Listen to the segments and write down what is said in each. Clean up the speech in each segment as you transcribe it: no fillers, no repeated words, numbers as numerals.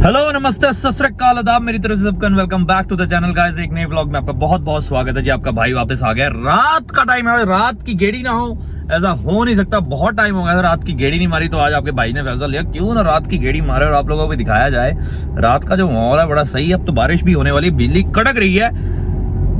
Hello नमस्ते सत श्री अकाल आदाब, मेरी तरफ से सबका welcome back to the channel guys. एक नए व्लॉग में आपका बहुत बहुत स्वागत है जी। आपका भाई वापस आ गया। रात का टाइम है, रात की गेड़ी ना हो ऐसा हो नहीं सकता। बहुत टाइम हो गया रात की गेड़ी नहीं मारी, तो आज आपके भाई ने फैसला लिया क्यों ना रात की गेड़ी मारे और आप लोगों को भी दिखाया जाए। रात का जो माहौल है बड़ा सही है। अब तो बारिश भी होने वाली, बिजली कड़क रही है,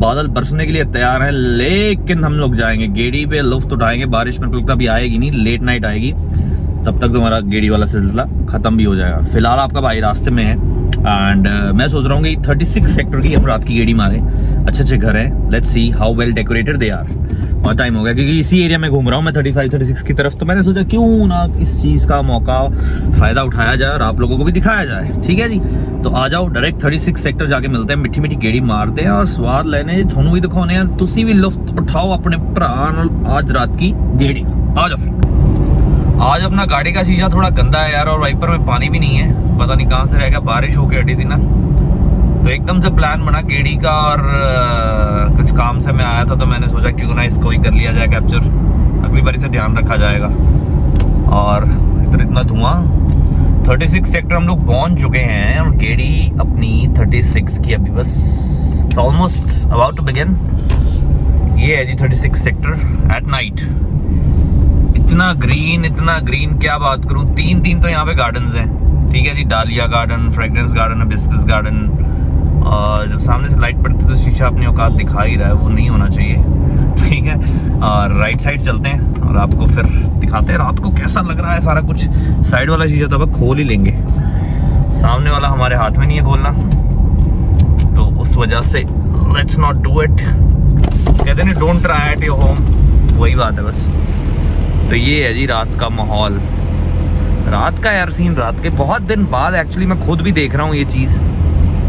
बादल बरसने के लिए तैयार है, लेकिन हम लोग जाएंगे गेड़ी पे, लुफ्त उठाएंगे। बारिश में बिल्कुल भी आएगी नहीं, लेट नाइट आएगी, तब तक तुम्हारा गेड़ी वाला सिलसिला खत्म भी हो जाएगा। फिलहाल आपका भाई रास्ते में है एंड मैं सोच रहा हूँ कि 36 सेक्टर की हम रात की गेड़ी मारें। अच्छे अच्छे घर हैं, let's see how well decorated they are. बहुत टाइम हो गया क्योंकि इसी एरिया में घूम रहा हूँ मैं 35-36 की तरफ, तो मैंने सोचा क्यों ना इस चीज़ का मौका फ़ायदा उठाया जाए और आप लोगों को भी दिखाया जाए। ठीक है जी, तो आ जाओ डायरेक्ट 36 सेक्टर जाके मिलते हैं, मिठी मिठी गेड़ी मारते हैं और स्वाद लेने थोनू भी दिखाने हैं, तुसी भी लुफ्त उठाओ अपने भरा आज रात की गेड़ी। आ जाओ फिर। आज अपना गाड़ी का शीशा थोड़ा गंदा है यार, और वाइपर में पानी भी नहीं है, पता नहीं कहाँ से रह गया, बारिश होके हटी थी ना, तो एकदम से प्लान बना गेड़ी का और कुछ काम से मैं आया था, तो मैंने सोचा क्यों ना इसको ही कर लिया जाए कैप्चर, अगली बार इसे ध्यान रखा जाएगा। और इधर इतना धुआं। 36 सेक्टर हम लोग पहुंच चुके हैं और गेड़ी अपनी 36 की अभी बस ऑलमोस्ट अबाउट टू बिगिन। ये है जी 36 सेक्टर एट नाइट। इतना ग्रीन क्या बात करूं। तीन तो यहाँ पे गार्डन्स हैं। ठीक है जी, डालिया garden, fragrance garden, hibiscus garden, और जब सामने से लाइट पड़ती है तो शीशा अपनी औकात दिखा ही रहा है, वो नहीं होना चाहिए। ठीक है, और राइट साइड चलते हैं और आपको फिर दिखाते हैं रात को कैसा लग रहा है सारा कुछ। साइड वाला शीशा तो अब खोल ही लेंगे, सामने वाला हमारे हाथ में नहीं है खोलना, तो उस वजह से लेट्स नॉट डू इट। कहते नहीं don't try at your home, वही बात है बस। तो ये है जी रात का माहौल, रात का यार सीन, रात के बहुत दिन बाद एक्चुअली मैं खुद भी देख रहा हूँ ये चीज़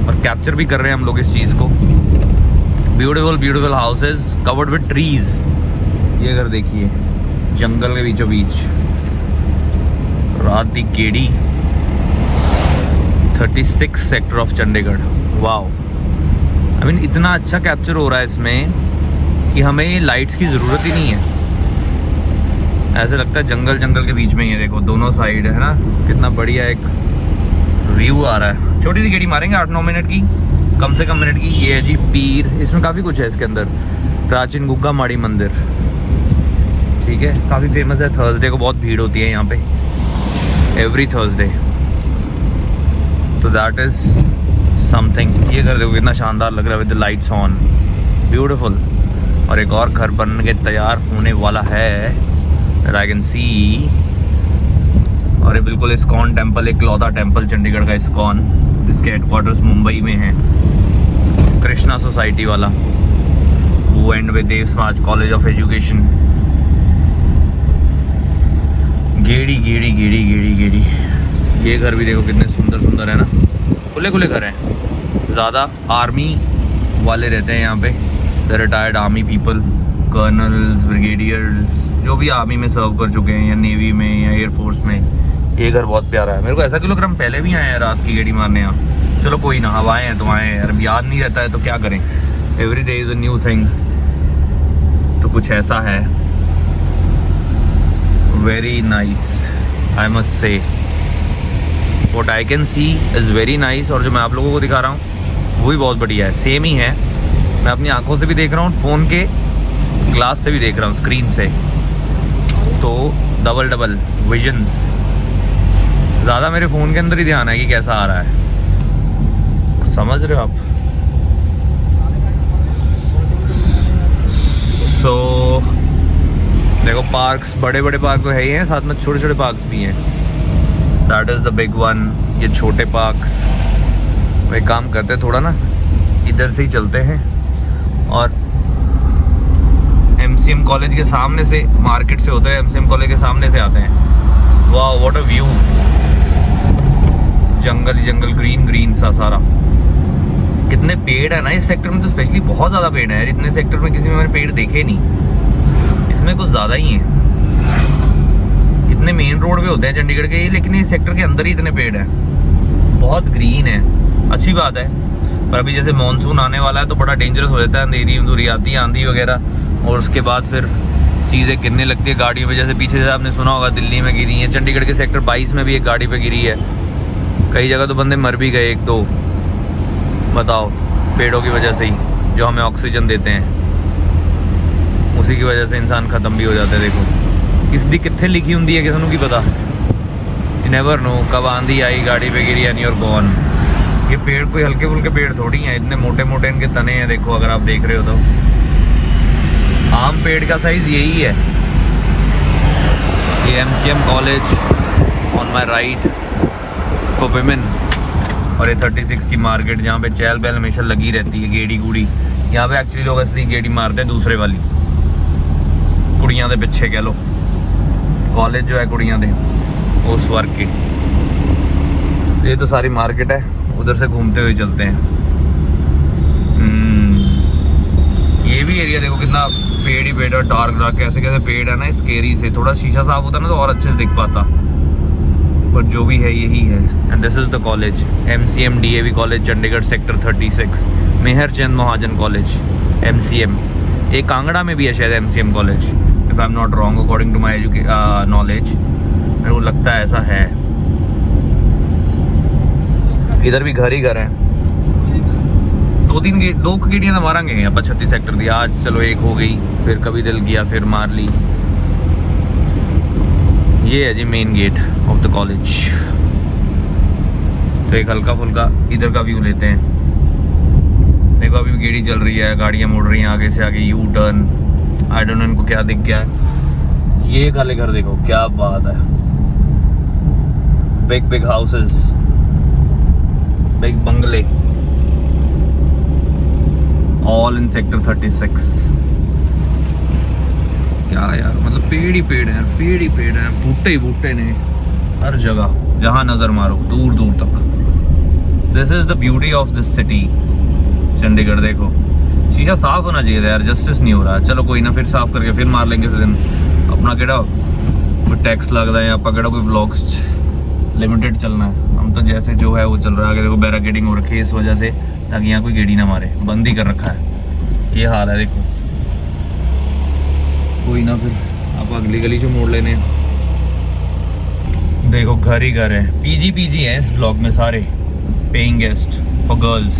और कैप्चर भी कर रहे हैं हम लोग इस चीज़ को। Beautiful houses covered with trees. ये घर देखिए, जंगल के बीचों बीच रात दी गेड़ी, 36 sector of Chandigarh. Wow, I mean इतना अच्छा कैप्चर हो रहा है इसमें कि हमें लाइट्स की ज़रूरत ही नहीं है। ऐसे लगता है जंगल के बीच में ही है। देखो दोनों साइड है ना, कितना बढ़िया एक व्यू आ रहा है। छोटी सी गेड़ी मारेंगे 8-9 मिनट की, कम से कम मिनट की। ये है जी पीर, इसमें काफ़ी कुछ है इसके अंदर। प्राचीन गुग्गा माड़ी मंदिर, ठीक है, काफ़ी फेमस है। थर्सडे को बहुत भीड़ होती है यहाँ पे, एवरी थर्सडे, तो दैट इज़ समथिंग। ये घर देखो कितना शानदार लग रहा है with the lights on, beautiful. और एक और घर बन के तैयार होने वाला है, I can see। और ये बिल्कुल इस्कॉन टेम्पल, एक लौता टेम्पल चंडीगढ़ का इस्कॉन, जिसके हेडक्वार्टर्स मुंबई में हैं, कृष्णा सोसाइटी वाला, वो एंड विद देव समाज कॉलेज ऑफ एजुकेशन। गेड़ी गेड़ी गेड़ी गेड़ी गेड़ी। ये घर भी देखो कितने सुंदर है ना, खुले घर हैं। ज़्यादा आर्मी वाले रहते हैं यहाँ पे, the retired army people, colonel's, brigadiers, जो भी आर्मी में सर्व कर चुके हैं या नेवी में या एयरफोर्स में। ये घर बहुत प्यारा है। मेरे को ऐसा क्यों लग रहा है हम पहले भी आए हैं रात की गेड़ी मारने यहाँ। चलो कोई ना, अब आए हैं तो आए हैं यार, अब याद नहीं रहता है तो क्या करें। Every day is a new thing, तो कुछ ऐसा है। Very nice, I must say. What I can see is very nice, और जो मैं आप लोगों को दिखा रहा हूँ वो भी बहुत बढ़िया है, सेम ही है। मैं अपनी आंखों से भी देख रहा हूँ, फ़ोन के ग्लास से भी देख रहा हूँ, स्क्रीन से, तो डबल विजन्स। ज़्यादा मेरे फ़ोन के अंदर ही ध्यान है कि कैसा आ रहा है, समझ रहे हो आप। सो देखो पार्क्स, बड़े पार्क तो है ही हैं, साथ में छोटे पार्क्स भी हैं। That is the big one. ये छोटे पार्क्स, वही काम करते हैं थोड़ा ना, इधर से ही चलते हैं और MCM कॉलेज के सामने से, मार्केट से होते हैं, MCM कॉलेज के सामने से आते हैं। वाह what a view, jungle green सा सारा। कितने पेड़ है ना इस सेक्टर में, तो स्पेशली बहुत ज़्यादा पेड़ है यार। इतने सेक्टर में किसी में मैंने पेड़ देखे नहीं, इसमें कुछ ज़्यादा ही हैं। इतने मेन रोड पे होते हैं चंडीगढ़ के, लेकिन इस सेक्टर के अंदर ही इतने पेड़ हैं, बहुत ग्रीन है, अच्छी बात है। पर अभी जैसे मानसून आने वाला है तो बड़ा डेंजरस हो जाता है, अंधेरी आती है, आंधी वगैरह, और उसके बाद फिर चीज़ें गिरने लगती है गाड़ियों पे। जैसे पीछे से आपने सुना होगा दिल्ली में गिरी है, चंडीगढ़ के सेक्टर 22 में भी एक गाड़ी पे गिरी है। कई जगह तो बंदे मर भी गए, एक दो, बताओ, पेड़ों की वजह से ही, जो हमें ऑक्सीजन देते हैं, उसी की वजह से इंसान ख़त्म भी हो जाते हैं। देखो किस दी कितने लिखी होंगी है, किसी की पता, नेवर नो कब आंधी आई, गाड़ी पे गिरी एंड यूर गॉन। ये पेड़ कोई हल्के फुल्के पेड़ थोड़ी हैं, इतने मोटे मोटे इनके तने हैं। देखो अगर आप देख रहे हो तो आम पेड़ का साइज यही है। ये MCM college on my right for women, और ये 36 की मार्केट जहाँ पे चहल पहल हमेशा लगी रहती है, गेड़ी गुड़ी। यहाँ पे एक्चुअली लोग असली गेड़ी मारते हैं, दूसरे वाली कुड़ियाँ दे पिछे कह लो। कॉलेज जो है कुड़ियाँ दे उस वर्ग की। ये तो सारी मार्केट है, उधर से घूमते हुए चलते हैं। ये भी एरिया देखो कितना पेड़ ही पेड़ और डार्क डार्क कैसे कैसे पेड़ है ना, स्केरी से। थोड़ा शीशा साफ होता ना तो और अच्छे से दिख पाता, पर जो भी है यही है। And this is the college, MCM DAV college, Chandigarh sector 36, Mehar Chand Mahajan college MCM। एक कांगड़ा में भी है शायद MCM college, if I am not wrong, according to my knowledge. मेरे को लगता है ऐसा है। इधर भी घर ही घर है। दो गेड़ियाँ तो मारेंगे यहाँ पर 36 सेक्टर दी। आज चलो एक हो गई, फिर कभी दिल किया फिर मार ली। ये है जी main gate of the college. तो एक हल्का फुल्का इधर का व्यू लेते हैं। देखो अभी भी गेड़ी चल रही है, गाड़ियाँ मुड़ रही हैं आगे से आगे, U turn. I don't know इनको क्या दिख गया है। ये काले घर देखो, क्या बात है। बिग बिग हाउसेस, बिग बंगले, ऑल इन सेक्टर 36। क्या यार, मतलब पेड़ ही पेड़ हैं, पेड़ ही पेड़ हैं, बूटे ही बूटे ने हर जगह, जहाँ नजर मारो दूर दूर तक। This is the beauty of this city Chandigarh. देखो शीशा साफ होना चाहिए था यार, जस्टिस नहीं हो रहा है। चलो कोई ना, फिर साफ करके फिर मार लेंगे उस दिन। अपना केड़ा कोई टैक्स लगता है, आप केड़ा कोई व्लॉग्स लिमिटेड चलना है। हम तो जैसे जो है वो चल रहा है। आगे देखो बैरिकेडिंग हो रखी है इस वजह से, ताकि यहाँ कोई गेड़ी ना मारे, बंद ही कर रखा है। ये हाल है देखो। कोई ना, फिर आप अगली गली से मोड़ लेने। देखो घर ही घर है, PG है इस ब्लॉक में सारे, paying guest for girls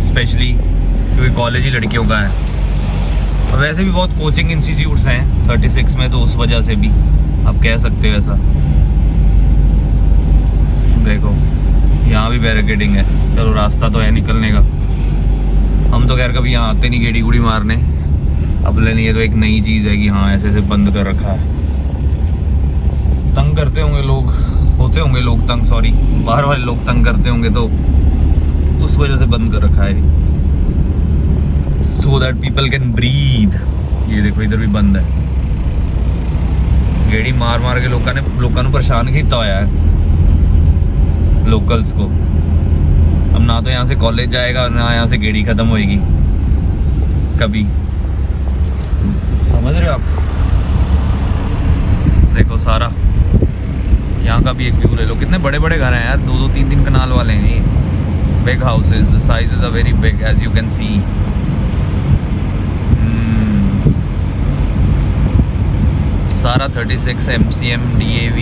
specially, क्योंकि कॉलेज ही लड़कियों का है। और वैसे भी बहुत कोचिंग इंस्टीट्यूट्स हैं 36 में, तो उस वजह से भी आप कह सकते हो ऐसा। देखो यहाँ भी बैरिकेडिंग है। चलो रास्ता तो है निकलने का। हम तो खैर कभी यहाँ आते नहीं गेड़ी गुड़ी मारने, अब लेने ये तो एक नई चीज़ है कि हाँ ऐसे ऐसे बंद कर रखा है। तंग करते होंगे लोग, होते होंगे लोग तंग, सॉरी बाहर वाले लोग तंग करते होंगे, तो उस वजह से बंद कर रखा है, so that people can breathe. ये देखो इधर भी बंद है। गेड़ी मार मार के लोगों ने परेशान किया होया है लोकल्स को। अब ना तो यहाँ से कॉलेज जाएगा, ना यहाँ से गेड़ी खत्म होएगी कभी, समझ रहे हो आप। देखो सारा यहाँ का भी एक व्यू ले लो, कितने बड़े बड़े घर हैं यार, 2-2 3-3 कनाल वाले हैं ये। Big houses, the size is a very big as you can see. सारा 36 MCM DAV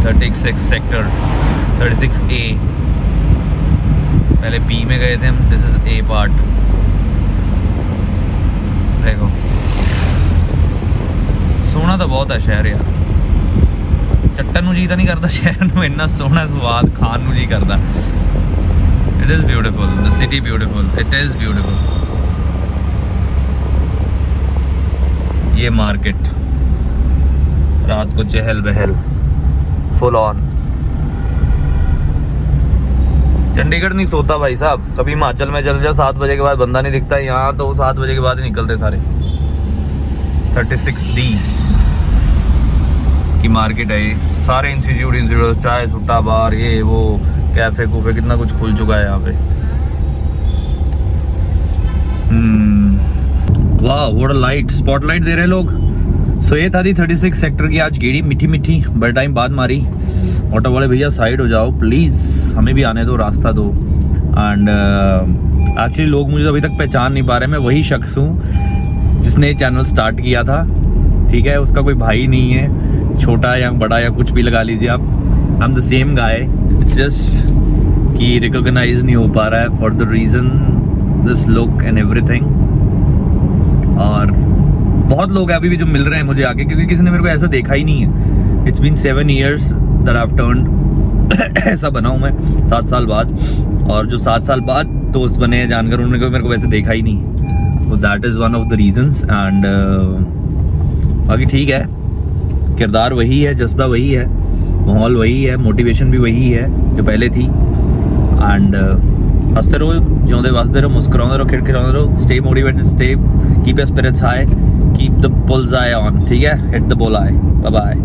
36 सेक्टर 36A। पहले B में गए थे हम, दिस इज A पार्ट। देखो सोना तो बहुत है शहर यार, चट्टन नूं जी तो नहीं करता, शहर नूं इन्ना सोहना स्वाद खान नूं जी करता। It is beautiful, the city beautiful, it is beautiful. ये मार्केट रात को चहल बहल फुल ऑन। चंडीगढ़ नहीं सोता भाई साहब। कभी हिमाचल में चल जाओ, 7 बजे के बाद बंदा नहीं दिखता। यहाँ तो 7 बजे के बाद ही निकलते सारे। 36D की मार्केट है ये। सारे इंस्टीट्यूट चाय सुट्टा बार, ये वो कैफे कूफे, कितना कुछ खुल चुका है यहाँ पे। वाह व्हाट अ लाइट, स्पॉटलाइट दे रहे लोग। सो ये था दी 36 सेक्टर की आज गेड़ी, मीठी मीठी, बड़े टाइम बाद मारी। ऑटो वाले भैया साइड हो जाओ प्लीज़, हमें भी आने दो, रास्ता दो। एंड एक्चुअली लोग मुझे अभी तक पहचान नहीं पा रहे। मैं वही शख्स हूँ जिसने चैनल स्टार्ट किया था, ठीक है। उसका कोई भाई नहीं है, छोटा या बड़ा या कुछ भी लगा लीजिए आप। I am the same guy it's just कि रिकॉग्नाइज नहीं हो पा रहा है for the reason this look and everything. और बहुत लोग हैं अभी भी जो मिल रहे हैं मुझे आके, क्योंकि किसी ने मेरे को ऐसा देखा ही नहीं है। It's been 7 years that I have turned ऐसा बना हूँ मैं 7 साल बाद, और जो 7 साल बाद दोस्त बने हैं जानकर उन्होंने मेरे को वैसे देखा ही नहीं। तो that is one of the reasons. And बाकी ठीक है, किरदार वही है, जज्बा वही है, माहौल वही है, मोटिवेशन भी वही है जो पहले थी। एंड हंसते रहो, जिਉਂਦੇ वसते रहो, मुस्कुराते रहो, खिड़खिड़ाते रहो, stay motivated, stay keep your spirits high, keep the bull's eye on, ठीक है, hit the bull eye. Bye bye.